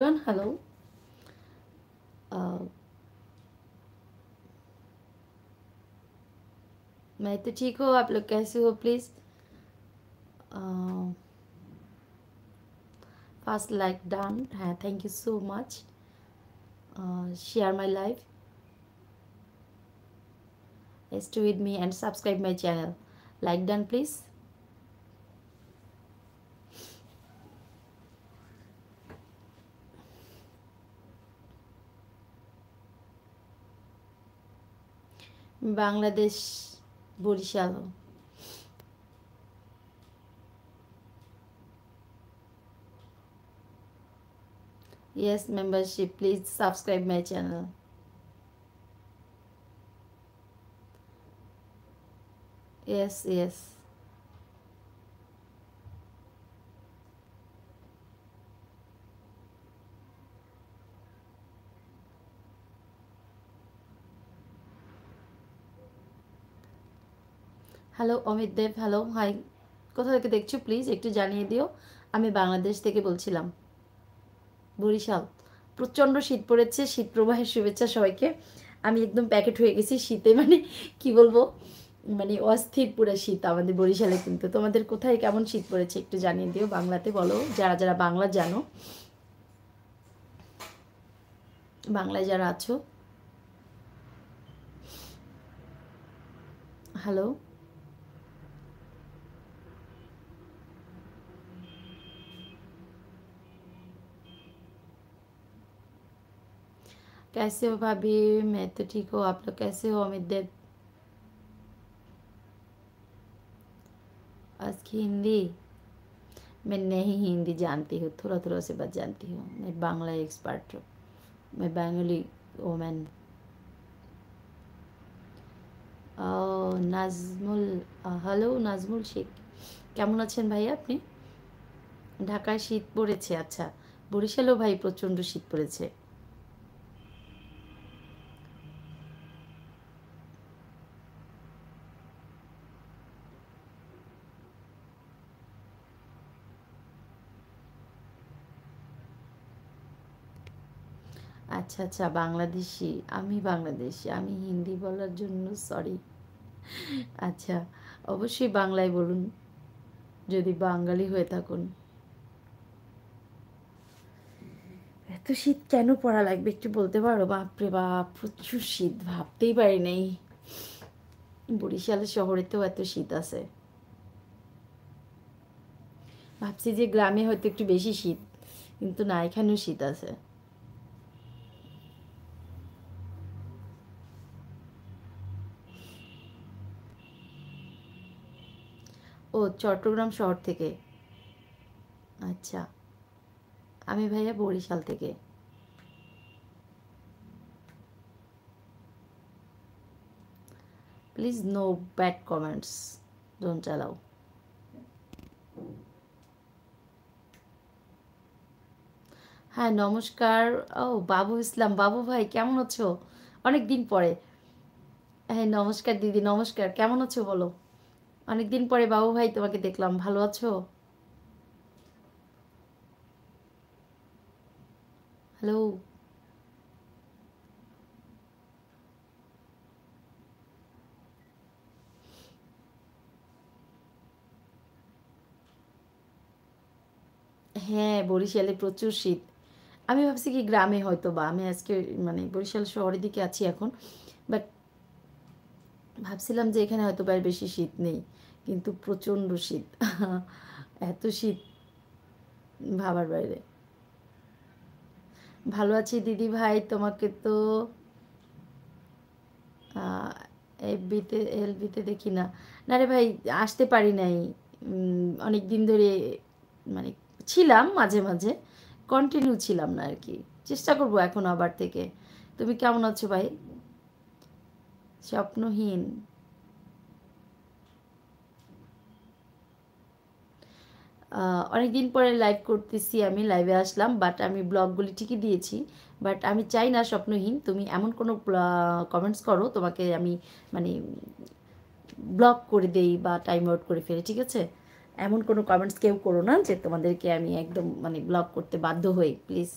Hello. मैं तो ठीक हूँ, आप लोग कैसे हो? प्लीज़ फास्ट लाइक डन है, thank you so much. Share my life, stay with me and subscribe my channel. Like done please. Bangladesh, Barishal. Yes, membership, please subscribe my channel. Yes. Hello Amit Dev, hello, hi. কোথা থেকে দেখছো please একটু জানিয়ে দিও। আমি বাংলাদেশ থেকে বলছিলাম, বরিশাল। প্রচণ্ড শীত পড়েছে, শীত প্রবাহের শুভেচ্ছা সবাইকে। আমি একদম প্যাকেট হয়ে গেছি শীতে, মানে কি বলবো, মানে অস্থির পুরো শীত আমাদের বরিশালে। কিন্তু তোমাদের কোথায় কেমন শীত পড়েছে একটু জানিয়ে দিও, বাংলাতে বলো, যারা যারা বাংলা জানো, বাংলায় যারা আছো। হ্যালো, कैसे हो भाभी? मैं तो ठीक हूँ, आप लोग कैसे हो? अमित देव। आज की हिंदी, मैं नहीं हिंदी जानती हूँ, थोड़ा थोड़ा से बात जानती हूँ। मैं बांग्ला एक्सपर्ट हूँ, मैं बंगाली वोमेन। নাজমুল, হ্যালো নাজমুল শেখ, কেমন আছেন ভাই আপনি? ঢাকায় শীত পড়েছে, আচ্ছা। বরিশালেও ভাই প্রচণ্ড শীত পড়েছে। আচ্ছা আচ্ছা, বাংলাদেশি, আমি বাংলাদেশি, আমি হিন্দি বলার জন্য সরি। আচ্ছা, অবশ্যই বাংলায় বলুন যদি বাঙালি হয়ে থাকুন। এত শীত কেন পড়া লাগবে একটু বলতে পারো? বাপরে বাপ, প্রচুর শীত, ভাবতেই পারি নাই বরিশাল শহরেতেও এত শীত আছে। ভাবছি যে গ্রামে হয়তো একটু বেশি শীত, কিন্তু না, এখানেও শীত আছে। ও, চট্টগ্রাম শহর থেকে। আচ্ছা, আমি ভাইয়া বরিশাল থেকে। Please no bad comments, don't allow. হ্যাঁ নমস্কার। ও, বাবু ইসলাম, বাবু ভাই কেমন আছো? অনেক দিন পরে। হ্যাঁ নমস্কার দিদি, নমস্কার, কেমন আছো বলো? অনেক দিন পরে বাবু ভাই তোমাকে দেখলাম, ভালো আছো? হ্যালো। হ্যাঁ বরিশালে প্রচুর শীত। আমি ভাবছি কি গ্রামে হয়তো, বা আমি আজকে মানে বরিশাল শহরের দিকে আছি এখন, বাট ভাবছিলাম যে এখানে হয়তো বা বেশি শীত নেই, কিন্তু প্রচণ্ড শীত। এত শীত, ভাবার বাইরে। ভালো আছি দিদি ভাই, তোমাকে তো এলবিতে দেখি না। না রে ভাই, আসতে পারি নাই। অনেক দিন ধরে মানে ছিলাম মাঝে মাঝে, কন্টিনিউ ছিলাম না আর কি। চেষ্টা করবো এখন আবার থেকে। তুমি কেমন আছো ভাই? স্বপ্নহীন। অনেক দিন পরে লাইভ করতেছি, আমি লাইভে আসলাম, বাট আমি ব্লগগুলি ঠিকই দিয়েছি। বাট আমি চাই না স্বপ্নহীন তুমি এমন কোনো কমেন্টস করো তোমাকে আমি মানে ব্লক করে দেই বা টাইম আউট করে ফেলি, ঠিক আছে? এমন কোনো কমেন্টস কেউ করো না যে তোমাদেরকে আমি একদম মানে ব্লক করতে বাধ্য হই, প্লিজ।